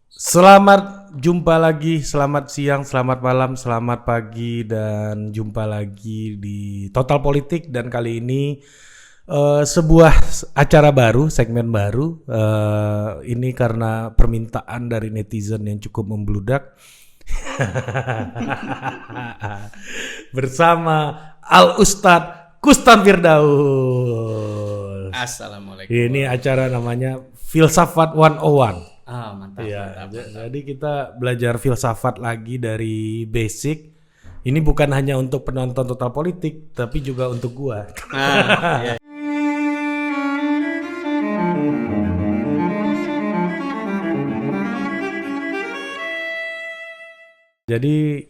Selamat jumpa lagi, selamat siang, selamat malam, selamat pagi, dan jumpa lagi di Total Politik. Dan kali ini sebuah acara baru, segmen baru. Ini karena permintaan dari netizen yang cukup membludak. Bersama Al Ustadz Kustan Firdaus. Assalamualaikum. Ini acara namanya Filsafat 101. Mantap, Ya, mantap. jadi kita belajar filsafat lagi dari basic. Ini bukan hanya untuk penonton Total Politik, tapi juga untuk gua. Iya. Jadi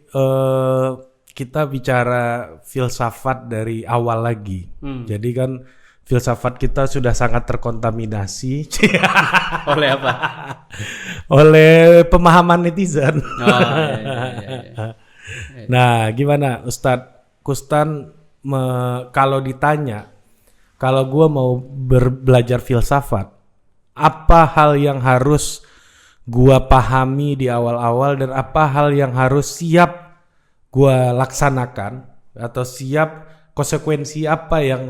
kita bicara filsafat dari awal lagi. Jadi kan filsafat kita sudah sangat terkontaminasi Oleh apa? oleh pemahaman netizen. Iya. Nah, gimana Ustadz Kustan kalau ditanya, kalau gue mau belajar filsafat, apa hal yang harus gue pahami di awal-awal dan apa hal yang harus siap gue laksanakan atau siap konsekuensi apa yang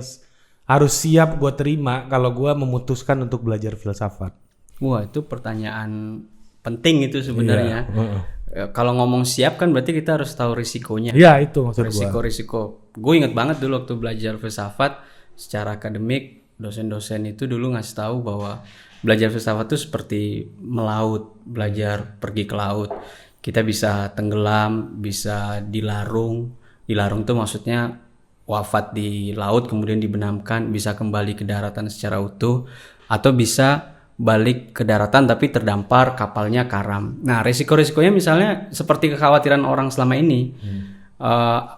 harus siap gue terima kalau gue memutuskan untuk belajar filsafat? Wah, itu pertanyaan penting itu sebenarnya. Iya. Kalau ngomong siap kan berarti kita harus tahu risikonya. Iya, itu maksud gue. Risiko-risiko. Gue inget banget dulu waktu belajar filsafat secara akademik, dosen-dosen itu dulu ngasih tahu bahwa belajar filsafat itu seperti melaut, belajar pergi ke laut. Kita bisa tenggelam, bisa dilarung. Dilarung itu maksudnya wafat di laut kemudian dibenamkan, bisa kembali ke daratan secara utuh, atau bisa balik ke daratan tapi terdampar, kapalnya karam. Nah, risiko-risikonya misalnya seperti kekhawatiran orang selama ini.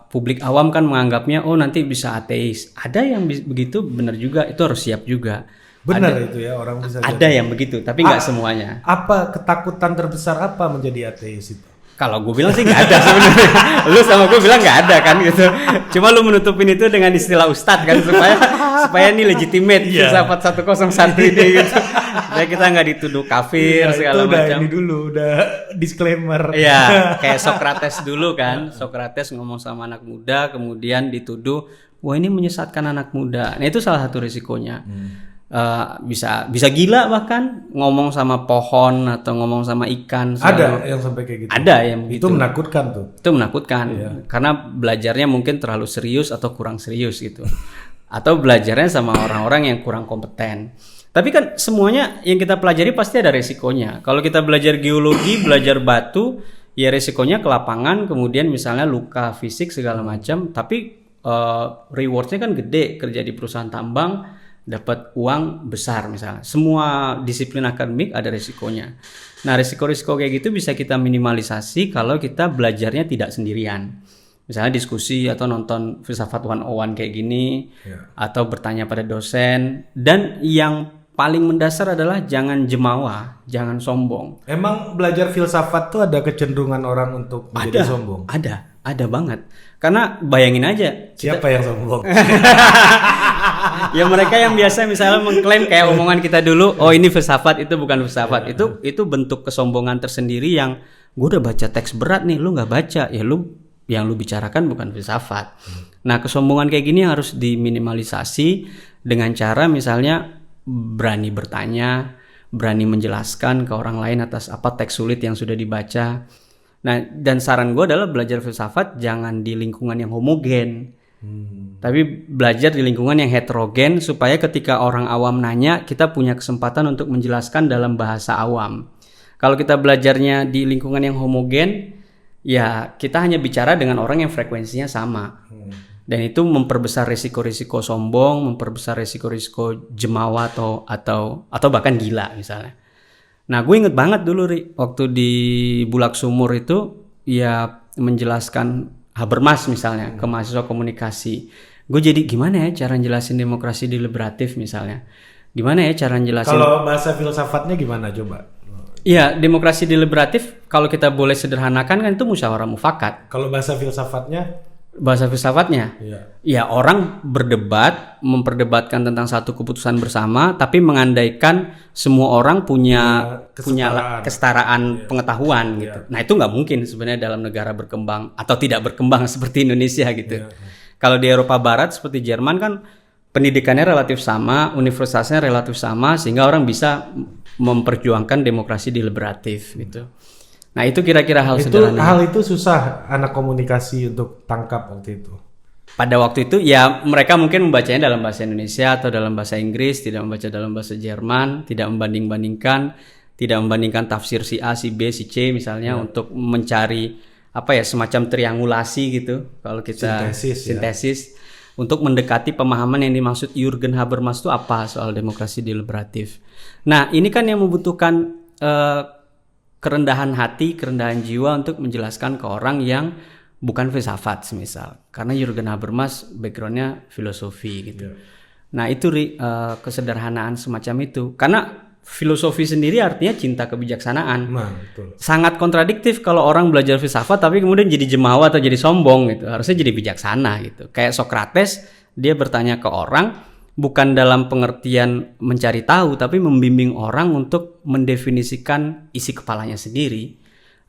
Publik awam kan menganggapnya nanti bisa ateis. Ada yang begitu, benar juga, itu harus siap juga. Benar itu ya, orang bisa Ada yang begitu, tapi nggak semuanya. Apa ketakutan terbesar apa menjadi ateis itu? Kalau gue bilang sih nggak ada sebenarnya. Lu sama gue bilang nggak ada kan gitu. Cuma lu menutupin itu dengan istilah ustadz kan supaya ini legitimate filsafat 101 ini gitu. Jadi kita nggak dituduh kafir segala macam. Ini dulu udah disclaimer. Iya, kayak Socrates dulu kan. Socrates ngomong sama anak muda kemudian dituduh, wah ini menyesatkan anak muda. Nah itu salah satu risikonya. Bisa gila bahkan ngomong sama pohon atau ngomong sama ikan. Ada yang sampai kayak gitu. Ada yang begitu. Itu menakutkan tuh. Itu menakutkan karena belajarnya mungkin terlalu serius atau kurang serius gitu. Atau belajarnya sama orang-orang yang kurang kompeten. Tapi kan semuanya yang kita pelajari pasti ada resikonya. Kalau kita belajar geologi, belajar batu, ya resikonya ke lapangan, kemudian misalnya luka fisik segala macam. Tapi rewardnya kan gede, kerja di perusahaan tambang dapat uang besar misalnya. Semua disiplin akademik ada resikonya. Nah, risiko-risiko kayak gitu bisa kita minimalisasi kalau kita belajarnya tidak sendirian. Misalnya diskusi atau nonton filsafat 101 kayak gini, atau bertanya pada dosen. Dan yang paling mendasar adalah jangan jemawa, jangan sombong. Emang belajar filsafat tuh ada kecenderungan orang untuk menjadi sombong? Ada banget. Karena bayangin aja. Siapa yang sombong? Ya mereka yang biasa misalnya mengklaim kayak omongan kita dulu, ini filsafat, itu bukan filsafat. Itu bentuk kesombongan tersendiri yang gue udah baca teks berat nih, lu nggak baca, ya lu yang lu bicarakan bukan filsafat. Nah, kesombongan kayak gini harus diminimalisasi dengan cara misalnya berani bertanya, berani menjelaskan ke orang lain atas apa teks sulit yang sudah dibaca. Nah, dan saran gue adalah belajar filsafat jangan di lingkungan yang homogen. Tapi belajar di lingkungan yang heterogen supaya ketika orang awam nanya kita punya kesempatan untuk menjelaskan dalam bahasa awam. Kalau kita belajarnya di lingkungan yang homogen, ya kita hanya bicara dengan orang yang frekuensinya sama. Dan itu memperbesar risiko-risiko sombong, memperbesar risiko-risiko jemawa atau bahkan gila misalnya. Nah, gue inget banget dulu waktu di Bulak Sumur itu ya menjelaskan Habermas misalnya ke mahasiswa komunikasi. Gue jadi gimana ya cara jelasin demokrasi deliberatif misalnya. Gimana ya cara jelasin. Kalau bahasa filsafatnya gimana coba? Iya, demokrasi deliberatif kalau kita boleh sederhanakan kan itu musyawarah mufakat. Kalau bahasa filsafatnya? Bahasa filsafatnya. Iya. Ya orang berdebat, memperdebatkan tentang satu keputusan bersama, tapi mengandaikan semua orang punya kesetaraan pengetahuan gitu. Nah itu nggak mungkin sebenarnya dalam negara berkembang atau tidak berkembang seperti Indonesia gitu. Kalau di Eropa Barat seperti Jerman kan pendidikannya relatif sama, universitasnya relatif sama, sehingga orang bisa memperjuangkan demokrasi deliberatif gitu. Nah itu kira-kira hal sederhana. Hal itu susah anak komunikasi untuk tangkap waktu itu. Pada waktu itu ya mereka mungkin membacanya dalam bahasa Indonesia atau dalam bahasa Inggris, tidak membaca dalam bahasa Jerman, tidak membanding-bandingkan tafsir si A, si B, si C misalnya untuk mencari semacam triangulasi gitu. Kalau kita sintesis untuk mendekati pemahaman yang dimaksud Jürgen Habermas itu apa soal demokrasi deliberatif. Nah ini kan yang membutuhkan kerendahan hati, kerendahan jiwa untuk menjelaskan ke orang yang bukan filsafat semisal. Karena Jürgen Habermas backgroundnya filosofi gitu. Nah itu kesederhanaan semacam itu. Karena filosofi sendiri artinya cinta kebijaksanaan. Betul. Sangat kontradiktif kalau orang belajar filsafat tapi kemudian jadi jemawa atau jadi sombong gitu. Harusnya jadi bijaksana gitu. Kayak Socrates, dia bertanya ke orang bukan dalam pengertian mencari tahu, tapi membimbing orang untuk mendefinisikan isi kepalanya sendiri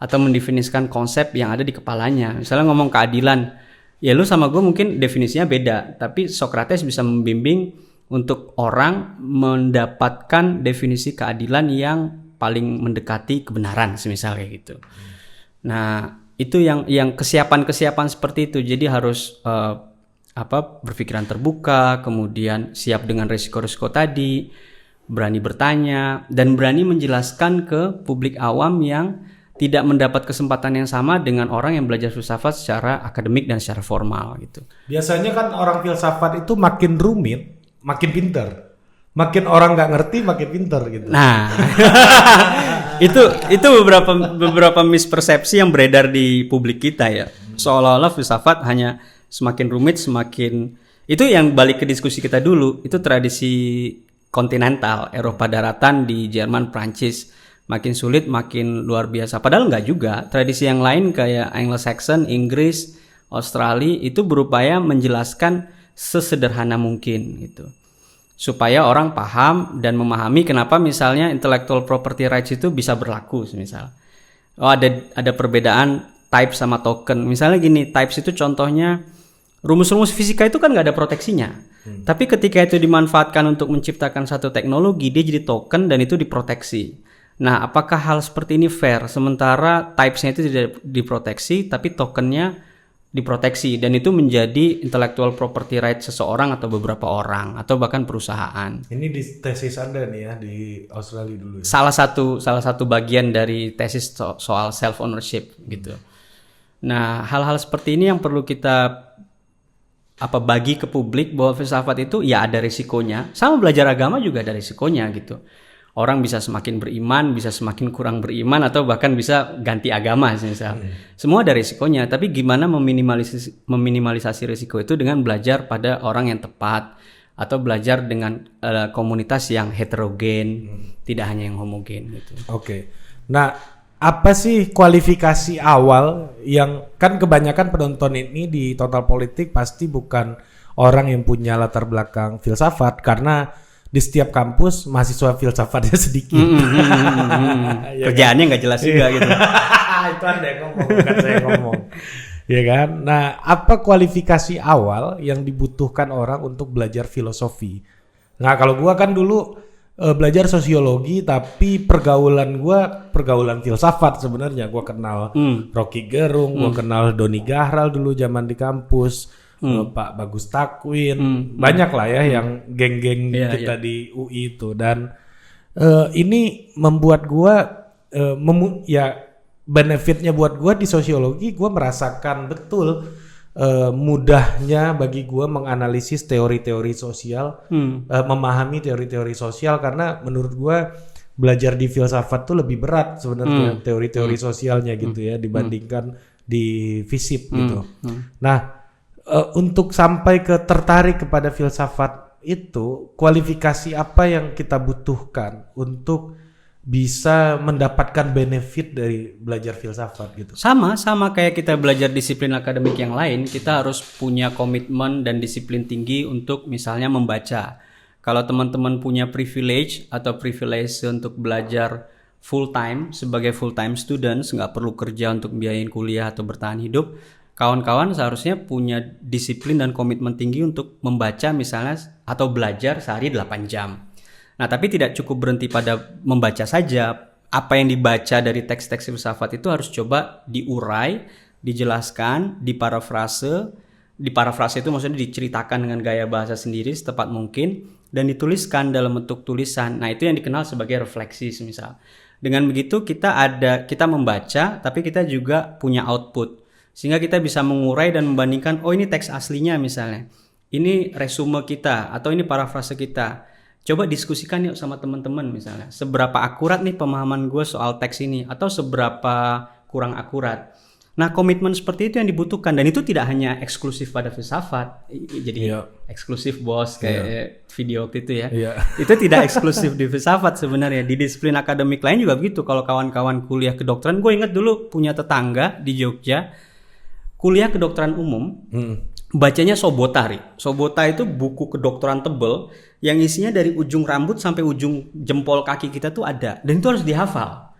atau mendefinisikan konsep yang ada di kepalanya. Misalnya ngomong keadilan, ya lu sama gue mungkin definisinya beda, tapi Socrates bisa membimbing untuk orang mendapatkan definisi keadilan yang paling mendekati kebenaran, semisal kayak gitu. Nah itu yang kesiapan seperti itu. Jadi harus berpikiran terbuka, kemudian siap dengan resiko-resiko tadi, berani bertanya, dan berani menjelaskan ke publik awam yang tidak mendapat kesempatan yang sama dengan orang yang belajar filsafat secara akademik dan secara formal gitu. Biasanya kan orang filsafat itu makin rumit, makin pinter. Makin orang nggak ngerti, makin pinter gitu. Nah, itu beberapa mispersepsi yang beredar di publik kita ya. Seolah-olah filsafat hanya semakin rumit, semakin itu yang balik ke diskusi kita dulu, itu tradisi kontinental, Eropa daratan di Jerman, Prancis, makin sulit, makin luar biasa. Padahal enggak juga. Tradisi yang lain kayak Anglo-Saxon, Inggris, Australia itu berupaya menjelaskan sesederhana mungkin gitu. Supaya orang paham dan memahami kenapa misalnya intellectual property rights itu bisa berlaku misal. Oh ada perbedaan type sama token. Misalnya gini, types itu contohnya rumus-rumus fisika itu kan nggak ada proteksinya. Tapi ketika itu dimanfaatkan untuk menciptakan satu teknologi, dia jadi token dan itu diproteksi. Nah, apakah hal seperti ini fair? Sementara types-nya itu tidak diproteksi, tapi tokennya diproteksi. Dan itu menjadi intellectual property right seseorang atau beberapa orang, atau bahkan perusahaan. Ini di tesis Anda nih ya, di Australia dulu ya? Salah satu bagian dari tesis soal self-ownership gitu. Nah, hal-hal seperti ini yang perlu kita bagi ke publik bahwa filsafat itu ya ada risikonya. Sama belajar agama juga ada risikonya gitu. Orang bisa semakin beriman, bisa semakin kurang beriman, atau bahkan bisa ganti agama misal. Semua ada risikonya, tapi gimana meminimalisasi risiko itu dengan belajar pada orang yang tepat atau belajar dengan komunitas yang heterogen, tidak hanya yang homogen gitu. Oke. Nah, apa sih kualifikasi awal yang kan kebanyakan penonton ini di Total Politik pasti bukan orang yang punya latar belakang filsafat, karena di setiap kampus mahasiswa filsafatnya sedikit. Kerjaannya nggak jelas juga gitu. Itu Anda yang ngomong, bukan saya ngomong. Ya kan? Nah, apa kualifikasi awal yang dibutuhkan orang untuk belajar filosofi? Nah, kalau gua kan dulu belajar sosiologi, tapi pergaulan filsafat sebenarnya. Gua kenal Rocky Gerung, gua kenal Doni Gahral dulu zaman di kampus. Pak Bagus Takwin, banyak lah ya yang geng-geng kita di UI itu, dan ini membuat gua benefitnya buat gua di sosiologi, gua merasakan betul mudahnya bagi gua menganalisis teori-teori sosial, memahami teori-teori sosial, karena menurut gua belajar di filsafat tuh lebih berat sebenarnya teori-teori sosialnya gitu ya dibandingkan di FISIP gitu. Nah, untuk sampai ke tertarik kepada filsafat itu, kualifikasi apa yang kita butuhkan untuk bisa mendapatkan benefit dari belajar filsafat gitu. Sama kayak kita belajar disiplin akademik yang lain, kita harus punya komitmen dan disiplin tinggi untuk misalnya membaca. Kalau teman-teman punya privilege untuk belajar full time sebagai full time students, nggak perlu kerja untuk biayain kuliah atau bertahan hidup, kawan-kawan seharusnya punya disiplin dan komitmen tinggi untuk membaca misalnya atau belajar sehari 8 jam. Nah, tapi tidak cukup berhenti pada membaca saja. Apa yang dibaca dari teks-teks filsafat itu harus coba diurai, dijelaskan, diparafrase. Diparafrase itu maksudnya diceritakan dengan gaya bahasa sendiri setepat mungkin dan dituliskan dalam bentuk tulisan. Nah, itu yang dikenal sebagai refleksi semisal. Dengan begitu kita membaca tapi kita juga punya output. Sehingga kita bisa mengurai dan membandingkan, oh ini teks aslinya misalnya. Ini resume kita atau ini parafrase kita. Coba diskusikan yuk sama teman-teman misalnya. Seberapa akurat nih pemahaman gue soal teks ini atau seberapa kurang akurat. Nah, komitmen seperti itu yang dibutuhkan dan itu tidak hanya eksklusif pada filsafat. Jadi eksklusif bos kayak video waktu itu ya. Itu tidak eksklusif di filsafat sebenarnya. Di disiplin akademik lain juga begitu. Kalau kawan-kawan kuliah kedokteran, gue ingat dulu punya tetangga di Jogja kuliah kedokteran umum. Bacanya Sobota. Sobota itu buku kedokteran tebel yang isinya dari ujung rambut sampai ujung jempol kaki kita tuh ada dan itu harus dihafal.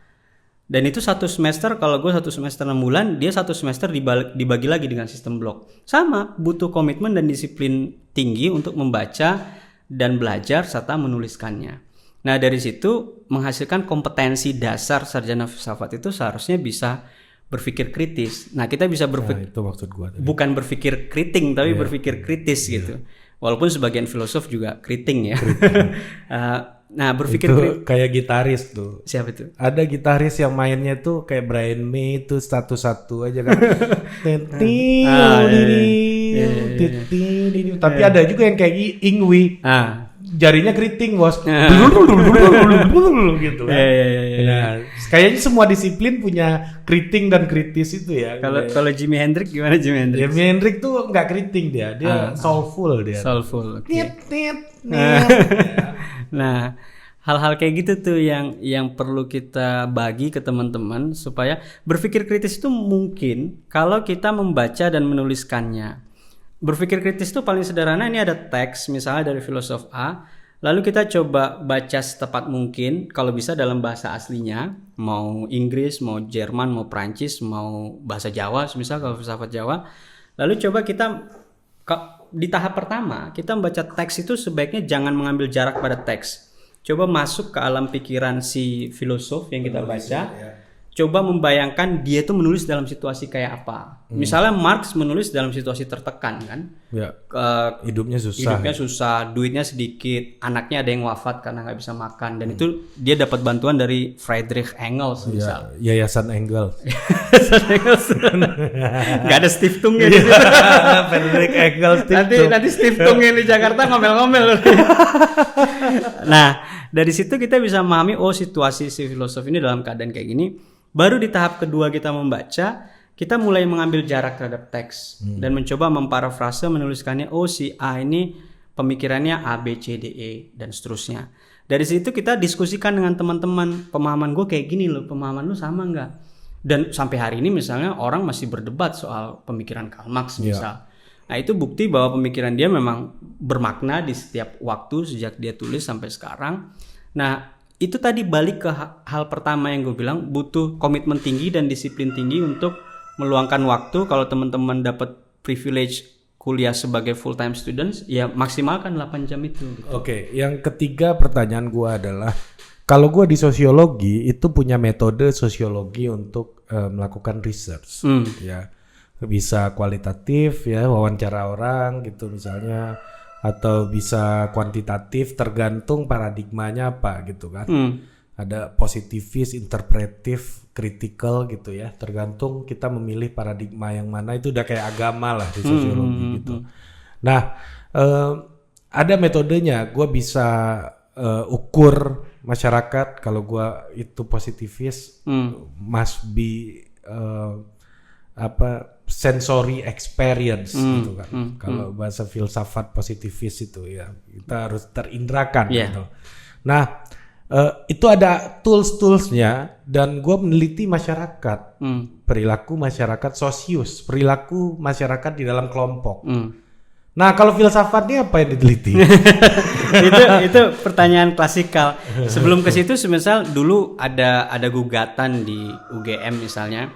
Dan itu satu semester, kalau gue 1 semester 6 bulan, dia 1 semester dibagi lagi dengan sistem blok. Sama, butuh komitmen dan disiplin tinggi untuk membaca dan belajar serta menuliskannya. Nah, dari situ menghasilkan kompetensi dasar sarjana filsafat itu seharusnya bisa berpikir kritis. Nah, kita bisa berpikir, itu maksud gua tadi. Bukan berpikir kriting, tapi berpikir kritis gitu. Walaupun sebagian filosof juga kriting ya. Nah, berpikir itu kayak gitaris tuh. Siapa itu? Ada gitaris yang mainnya tuh kayak Brian May itu satu-satu aja kan. Tapi ada juga yang kayak Ingwi. Jarinya keriting bos. Gitu kan. Nah, kayaknya semua disiplin punya keriting dan kritis itu ya. Kalau Jimi Hendrix gimana Jimi Hendrix? Jimi Hendrix tuh nggak keriting dia soulful dia. Soulful. Okay. Nah, hal-hal kayak gitu tuh yang perlu kita bagi ke teman-teman supaya berpikir kritis itu mungkin kalau kita membaca dan menuliskannya. Berpikir kritis itu paling sederhana, ini ada teks misalnya dari filosof A, lalu kita coba baca setepat mungkin kalau bisa dalam bahasa aslinya, mau Inggris, mau Jerman, mau Prancis, mau bahasa Jawa, misal kalau filsafat Jawa. Lalu coba kita di tahap pertama, kita membaca teks itu sebaiknya jangan mengambil jarak pada teks. Coba masuk ke alam pikiran si filosof yang kita baca. Coba membayangkan dia itu menulis dalam situasi kayak apa. Misalnya Marx menulis dalam situasi tertekan kan. Hidupnya susah, duitnya sedikit, anaknya ada yang wafat karena nggak bisa makan. Dan itu dia dapat bantuan dari Friedrich Engels misal. Yayasan Engels. Gak ada Stiftung ya di situ. Friedrich Engels. Nanti Stiftung yang di Jakarta ngomel-ngomel. Nah, dari situ kita bisa memahami situasi si filosof ini dalam keadaan kayak gini. Baru di tahap kedua kita membaca, kita mulai mengambil jarak terhadap teks dan mencoba memparafrase, menuliskannya, si A ini pemikirannya A, B, C, D, E dan seterusnya. Dari situ kita diskusikan dengan teman-teman, pemahaman gue kayak gini loh, pemahaman lu sama nggak? Dan sampai hari ini misalnya orang masih berdebat soal pemikiran Karl Marx misal. Nah, itu bukti bahwa pemikiran dia memang bermakna di setiap waktu sejak dia tulis sampai sekarang. Nah, itu tadi balik ke hal pertama yang gue bilang, butuh komitmen tinggi dan disiplin tinggi untuk meluangkan waktu. Kalau teman-teman dapat privilege kuliah sebagai full time students, ya maksimalkan 8 jam itu. Gitu. Oke, yang ketiga pertanyaan gue adalah, kalau gue di sosiologi itu punya metode sosiologi untuk melakukan research, ya bisa kualitatif ya, wawancara orang gitu misalnya, atau bisa kuantitatif tergantung paradigmanya apa gitu kan. Ada positivis, interpretif, critical gitu ya, tergantung kita memilih paradigma yang mana. Itu udah kayak agama lah di sosiologi gitu. Nah, ada metodenya. Gue bisa ukur masyarakat, kalau gue itu positivis, must be sensory experience gitu kan. Kalau bahasa filsafat positivis itu ya, kita harus terindrakan gitu. Nah, Itu ada tools-toolsnya dan gue meneliti masyarakat, perilaku masyarakat sosius, perilaku masyarakat di dalam kelompok. Nah kalau filsafatnya apa yang diteliti? itu pertanyaan klasikal. Sebelum ke situ, semisal dulu ada gugatan di UGM misalnya,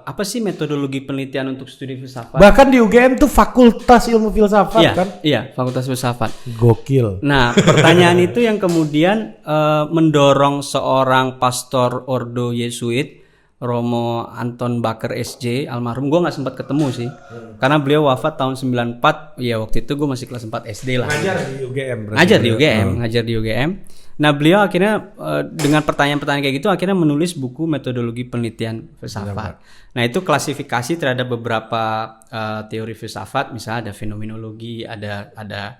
apa sih metodologi penelitian untuk studi filsafat? Bahkan di UGM tuh fakultas ilmu filsafat kan? Iya, fakultas filsafat. Gokil. Nah, pertanyaan itu yang kemudian mendorong seorang pastor ordo Yesuit, Romo Anton Baker SJ almarhum. Gue nggak sempat ketemu sih, karena beliau wafat tahun 94. Ya waktu itu gue masih kelas 4 SD lah. Ngajar di UGM. Ngajar di UGM. Nah beliau akhirnya dengan pertanyaan-pertanyaan kayak gitu akhirnya menulis buku metodologi penelitian filsafat. Nah itu klasifikasi terhadap beberapa teori filsafat, misalnya ada fenomenologi, ada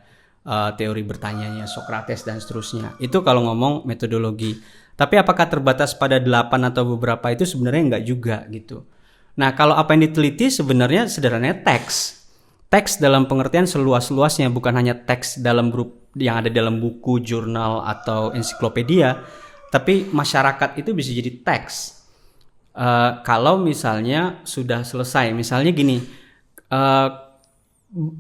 teori bertanyanya Socrates dan seterusnya. Itu kalau ngomong metodologi. Tapi apakah terbatas pada 8 atau beberapa itu sebenarnya enggak juga gitu. Nah kalau apa yang diteliti sebenarnya sederhananya teks. Teks dalam pengertian seluas-luasnya, bukan hanya teks dalam grup yang ada dalam buku, jurnal atau ensiklopedia, tapi masyarakat itu bisa jadi teks. Kalau misalnya sudah selesai, misalnya gini,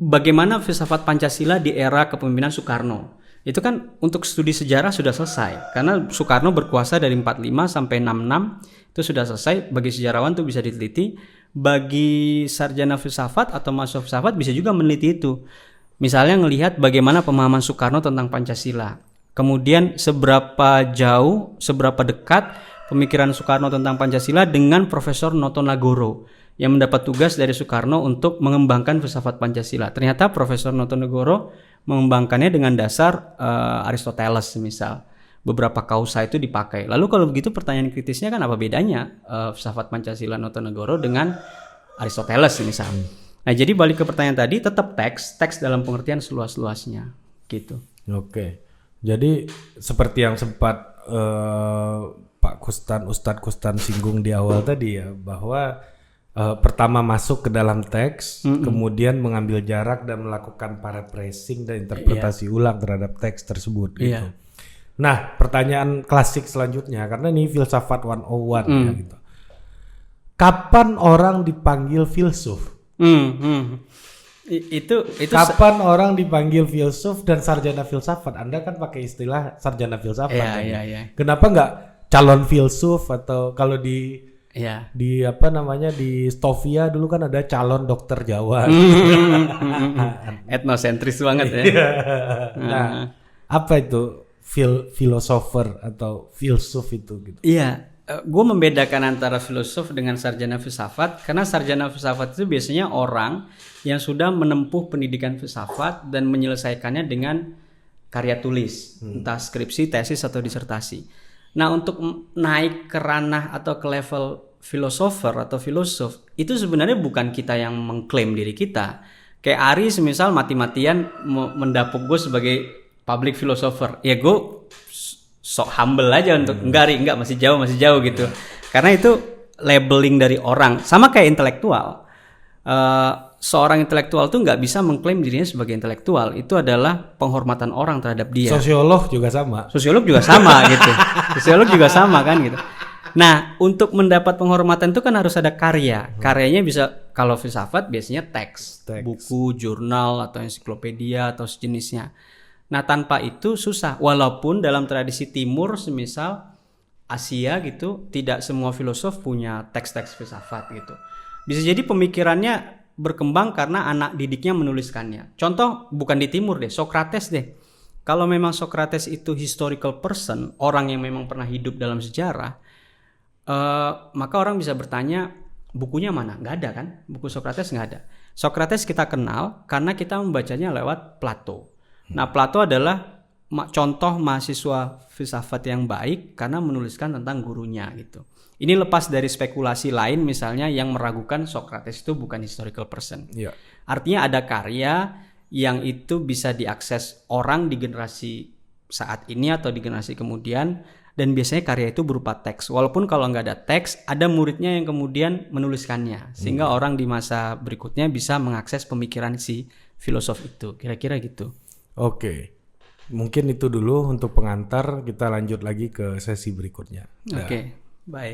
bagaimana filsafat Pancasila di era kepemimpinan Soekarno. Itu kan untuk studi sejarah sudah selesai, karena Soekarno berkuasa dari 45 sampai 66, itu sudah selesai. Bagi sejarawan itu bisa diteliti. Bagi sarjana filsafat atau mahasiswa filsafat bisa juga meneliti itu. Misalnya ngelihat bagaimana pemahaman Soekarno tentang Pancasila. Kemudian seberapa jauh, seberapa dekat pemikiran Soekarno tentang Pancasila dengan Profesor Noto Nagoro yang mendapat tugas dari Soekarno untuk mengembangkan filsafat Pancasila. Ternyata Profesor Noto Nagoro mengembangkannya dengan dasar Aristoteles misal. Beberapa kausa itu dipakai. Lalu kalau begitu pertanyaan kritisnya kan apa bedanya filsafat Pancasila Noto Nagoro dengan Aristoteles misal. Nah jadi balik ke pertanyaan tadi, tetap teks dalam pengertian seluas-luasnya gitu. Oke. Jadi seperti yang sempat Pak Ustadz Kustan singgung di awal tadi ya, bahwa pertama masuk ke dalam teks, kemudian mengambil jarak dan melakukan paraphrasing dan interpretasi ulang terhadap teks tersebut gitu. Nah, pertanyaan klasik selanjutnya, karena ini filsafat 101 ya gitu. Kapan orang dipanggil filsuf? Itu kapan orang dipanggil filsuf dan sarjana filsafat? Anda kan pakai istilah sarjana filsafat. Kenapa nggak calon filsuf, atau kalau di apa namanya di Stovia dulu kan ada calon dokter Jawa. Etnosentris banget ya. Nah, apa itu filosofer atau filsuf itu gitu? Iya, gue membedakan antara filosof dengan sarjana filsafat, karena sarjana filsafat itu biasanya orang yang sudah menempuh pendidikan filsafat dan menyelesaikannya dengan karya tulis, entah skripsi, tesis atau disertasi. Nah, untuk naik ke ranah atau ke level filosofer atau filosof, itu sebenarnya bukan kita yang mengklaim diri kita. Kayak Ari semisal mati-matian mendapuk gue sebagai public philosopher, ya gue sok humble aja untuk enggak masih jauh gitu. Karena itu labeling dari orang, sama kayak intelektual. Seorang intelektual tuh nggak bisa mengklaim dirinya sebagai intelektual. Itu adalah penghormatan orang terhadap dia. Sosiolog juga sama gitu. Sosiolog juga sama kan gitu. Nah, untuk mendapat penghormatan itu kan harus ada karya. Karyanya bisa, kalau filsafat biasanya teks, buku, jurnal atau ensiklopedia atau sejenisnya. Nah, tanpa itu susah. Walaupun dalam tradisi timur, semisal Asia gitu, tidak semua filosof punya teks-teks filsafat gitu. Bisa jadi pemikirannya berkembang karena anak didiknya menuliskannya. Contoh bukan di timur deh, Socrates deh. Kalau memang Socrates itu historical person, orang yang memang pernah hidup dalam sejarah, maka orang bisa bertanya, bukunya mana? Nggak ada kan? Buku Socrates nggak ada. Socrates kita kenal karena kita membacanya lewat Plato. Nah, Plato adalah contoh mahasiswa filsafat yang baik karena menuliskan tentang gurunya gitu. Ini lepas dari spekulasi lain misalnya yang meragukan Socrates itu bukan historical person. Artinya ada karya yang itu bisa diakses orang di generasi saat ini atau di generasi kemudian, dan biasanya karya itu berupa teks. Walaupun kalau nggak ada teks, ada muridnya yang kemudian menuliskannya, sehingga orang di masa berikutnya bisa mengakses pemikiran si filosof itu. Kira-kira gitu. Oke. mungkin itu dulu untuk pengantar, kita lanjut lagi ke sesi berikutnya. Oke, bye.